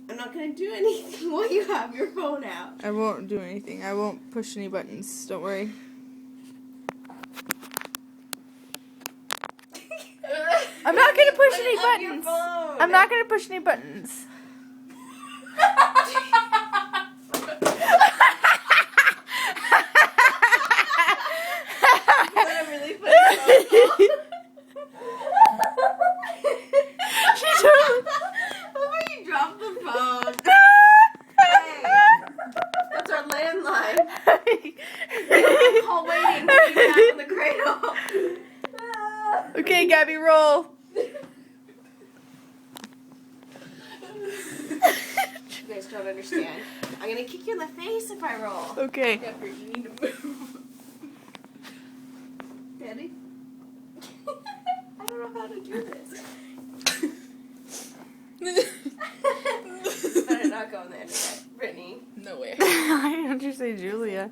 I'm not gonna do anything while you have your phone out. I won't do anything. I won't push any buttons. Don't worry. I'm not gonna push any buttons. I'm not gonna push any buttons. She totally. You dropped the phone. Hey, that's our landline. Call waiting. Put you back in the cradle. Okay, Gabby, roll. You guys don't understand. I'm gonna kick you in the face if I roll. Okay. Pepper, you need to move. Daddy? I don't know how to do this. Better not go in there today. Brittany. No way. Why did you say Julia?